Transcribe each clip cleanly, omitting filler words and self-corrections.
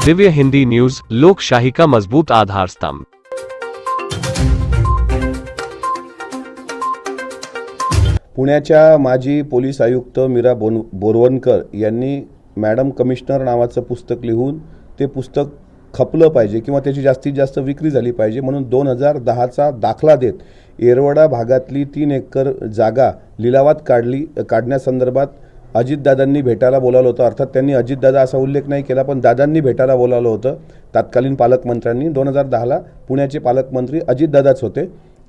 Divya Hindi news, लोकशाही का मजबूत आधार स्तंभ। पुण्याच्या माजी पोलीस आयुक्त मीरा बोरवणकर यांनी मॅडम कमिशनर नावाचं पुस्तक लिहून ते पुस्तक खपलं पाहिजे किंवा त्याची जास्तीत जास्त विक्री झाली पाहिजे म्हणून 2010चा दाखला देत येरवडा भागातली 3 एकर जागा लिलावात काढण्यासंदर्भात अजितदादांनी भेटायला बोलावलं होतं। अर्थात त्यांनी अजितदादा असा उल्लेख नाही केला, पण दादांनी भेटायला बोलावलं होतं। तत्कालीन पालकमंत्र्यांनी 2010ला पुण्याचे पालकमंत्री अजितदादाच होते,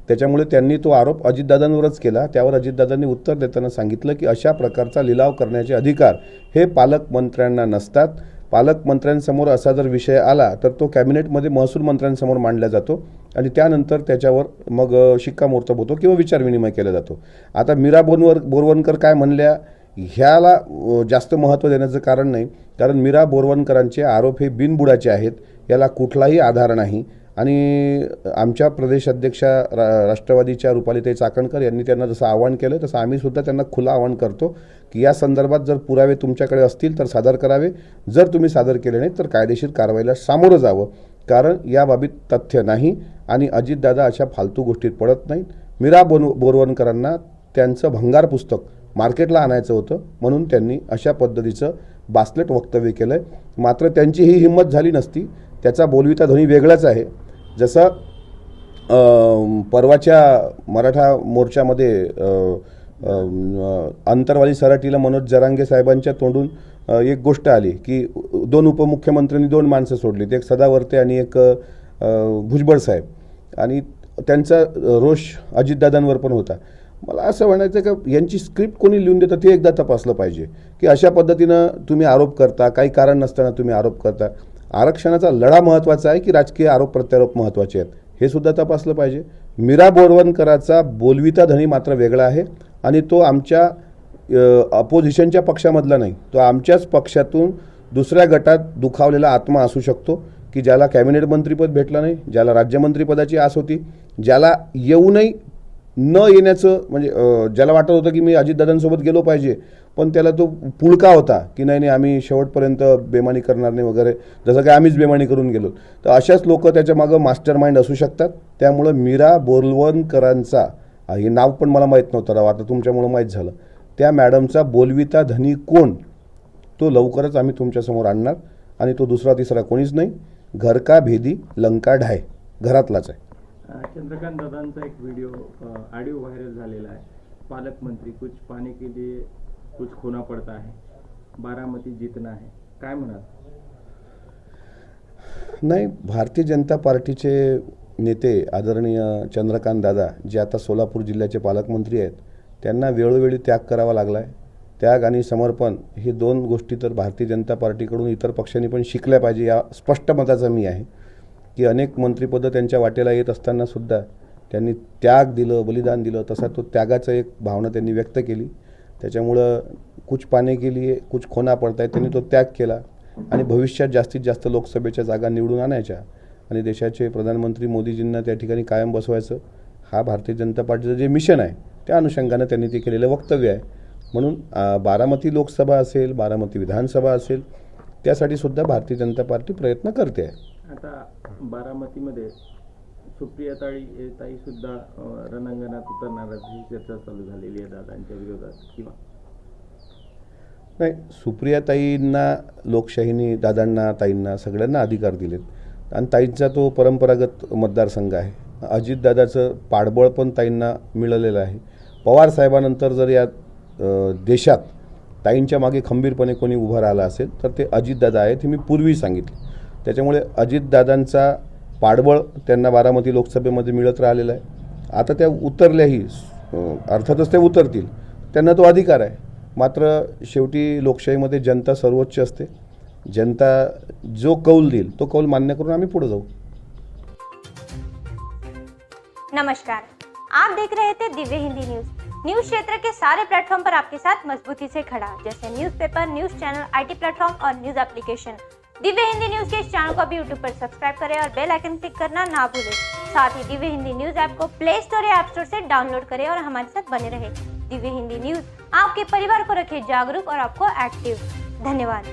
त्याच्यामुळे त्यांनी तो आरोप अजितदादांवरच केला। त्यावर अजितदादांनी उत्तर देताना सांगितलं की अशा प्रकारचा लिलाव करण्याचे अधिकार हे पालकमंत्र्यांना नसतात। पालकमंत्र्यांसमोर असा जर विषय आला तर तो कॅबिनेटमध्ये महसूल मंत्र्यांसमोर मांडला जातो आणि त्यानंतर त्याच्यावर मग शिक्कामोर्तब होतो किंवा विचारविनिमय केला जातो। आता मीरा बोरवणकर काय म्हणल्या ह्याला जास्त महत्त्व देण्याचं कारण नाही, कारण मीरा बोरवणकरांचे आरोप हे बिनबुडाचे आहेत, याला कुठलाही आधार नाही। आणि आमच्या प्रदेशाध्यक्षा राष्ट्रवादीच्या रुपालीताई चाकणकर यांनी त्यांना जसं आवाहन केलं तसं आम्ही सुद्धा त्यांना खुलं आवाहन करतो की या संदर्भात जर पुरावे तुमच्याकडे असतील तर सादर करावे, जर तुम्ही सादर केले नाही तर कायदेशीर कारवाईला सामोरं जावं, कारण या बाबतीत तथ्य नाही आणि अजितदादा अशा फालतू गोष्टीत पडत नाहीत। मीरा बोरवणकरांना त्यांचं भंगार पुस्तक मार्केटला आणायचं होतं म्हणून त्यांनी अशा पद्धतीचं बास्लेट वक्तव्य केलं आहे। मात्र त्यांची ही हिंमत झाली नसती, त्याचा बोलविता ध्वनी वेगळाच आहे। जसं परवाच्या मराठा मोर्चामध्ये अंतरवाली सराटीला मनोज जरांगे साहेबांच्या तोंडून एक गोष्ट आली की 2 उपमुख्यमंत्र्यांनी 2 माणसं सोडली, एक सदावर्ते आणि एक भुजबळ साहेब, आणि त्यांचा रोष अजितदादांवर पण होता। मला असं म्हणायचं का यांची स्क्रिप्ट कोणी लिहून देतं ते एकदा तपासलं पाहिजे की अशा पद्धतीनं तुम्ही आरोप करता, काही कारण नसताना तुम्ही आरोप करता। आरक्षणाचा लढा महत्त्वाचा आहे की राजकीय आरोप प्रत्यारोप महत्त्वाचे आहेत हे सुद्धा तपासलं पाहिजे। मीरा बोरवणकरांचा बोलविता धनी मात्र वेगळा आहे आणि तो आमच्या अपोजिशनच्या पक्षामधला नाही, तो आमच्याच पक्षातून दुसऱ्या गटात दुखावलेला आत्मा असू शकतो की ज्याला कॅबिनेट मंत्रीपद भेटलं नाही, ज्याला राज्यमंत्रीपदाची आस होती, ज्याला येऊनही न येण्याचं म्हणजे ज्याला वाटत होतं की मी अजितदादांसोबत गेलो पाहिजे पण त्याला तो पुळका होता की नाही आम्ही शेवटपर्यंत बेमानी करणार नाही वगैरे, जसं काय आम्हीच बेमानी करून गेलो। तर अशाच लोक त्याच्या मागं मास्टर माइंड असू शकतात। त्यामुळं मीरा बोरवणकरांचा हे नाव पण मला माहीत नव्हतं राव, आता तुमच्यामुळं माहीत झालं। त्या मॅडमचा बोलविता धनी कोण तो लवकरच आम्ही तुमच्यासमोर आणणार आणि तो दुसरा तिसरा कोणीच नाही, घर का भेदी लंका ढाय घरातलाच आहे। चंद्रकांत दादांचा एक ऑडियो व्हायरल झालेला आहे, पालकमंत्री कुछ पाने के लिए कुछ खोना पड़ता है, बारामती जीतना है, काय म्हणाल? नाही, भारतीय जनता पार्टीचे नेते आदरणीय चंद्रकांत दादा जे आता सोलापूर जिल्ह्याचे पालकमंत्री आहेत त्यांना वेळोवेळी त्याग करावा लागला आहे। त्याग आणि समर्पण हे 2 गोष्टी तर भारतीय जनता पार्टीकडून इतर पक्षांनी पण शिकल्या पाहिजे, या स्पष्ट मताचा मी आहे की अनेक मंत्रिपदं त्यांच्या वाटेला येत असताना सुद्धा त्यांनी त्याग दिलं, बलिदान दिलं, तसा तो त्यागाचा एक भावना त्यांनी व्यक्त केली। त्याच्यामुळं कुछ पाने के लिए कुछ खोना पडता है त्यांनी तो त्याग केला आणि भविष्यात जास्तीत जास्त लोकसभेच्या जागा निवडून आणायच्या आणि देशाचे प्रधानमंत्री मोदीजींना त्या ठिकाणी कायम बसवायचं, हा भारतीय जनता पार्टीचं जे मिशन आहे त्या अनुषंगानं त्यांनी ते केलेलं वक्तव्य आहे। म्हणून बारामती लोकसभा असेल, बारामती विधानसभा असेल, त्यासाठी सुद्धा भारतीय जनता पार्टी प्रयत्न करते आहे। आता बारामतीमध्ये सुप्रिया ताई सुद्धा रणांगणात उतरणार अशी चर्चा चालू झालेली आहे दादांच्या विरोधात, किंवा नाही, सुप्रियाताईंना लोकशाहीने दादांना ताईंना सगळ्यांना अधिकार दिलेत आणि ताईंचा तो परंपरागत मतदारसंघ आहे। अजितदादाचं पाठबळ पण ताईंना मिळालेलं आहे। पवार साहेबांनंतर जर या देशात ताईंच्या मागे खंबीरपणे कोणी उभं राहिलं असेल तर ते अजितदादा आहेत, हे मी पूर्वी सांगितलं। त्याच्यामुळे अजितदादांचा पाठबळ त्यांना बारामती लोकसभेमध्ये मिळत राहिलेला आहे। आता त्या उतरल्याही अर्थातच ते उतरतील, त्यांना तो अधिकार आहे। मात्र शेवटी लोकशाहीमध्ये जनता सर्वोच्च असते, जनता जो कौल देईल तो कौल मान्य करून आम्ही पुढे जाऊ। नमस्कार, आप देख रहे थे दिव्य हिंदी न्यूज क्षेत्र के सारे प्लेटफॉर्म पर आपके साथ मजबूती से खड़ा, जैसे newspaper, news channel, IT platform और news application. Divya Hindi news के इस चैनल को अभी YouTube पर सब्सक्राइब करें और बेल आइकन क्लिक करना ना भूलें। साथ ही दिव्य हिंदी न्यूज ऐप को प्ले स्टोर या ऐप स्टोर से डाउनलोड करें और हमारे साथ बने रहें। दिव्य हिंदी न्यूज आपके परिवार को रखे जागरूक और आपको एक्टिव। धन्यवाद।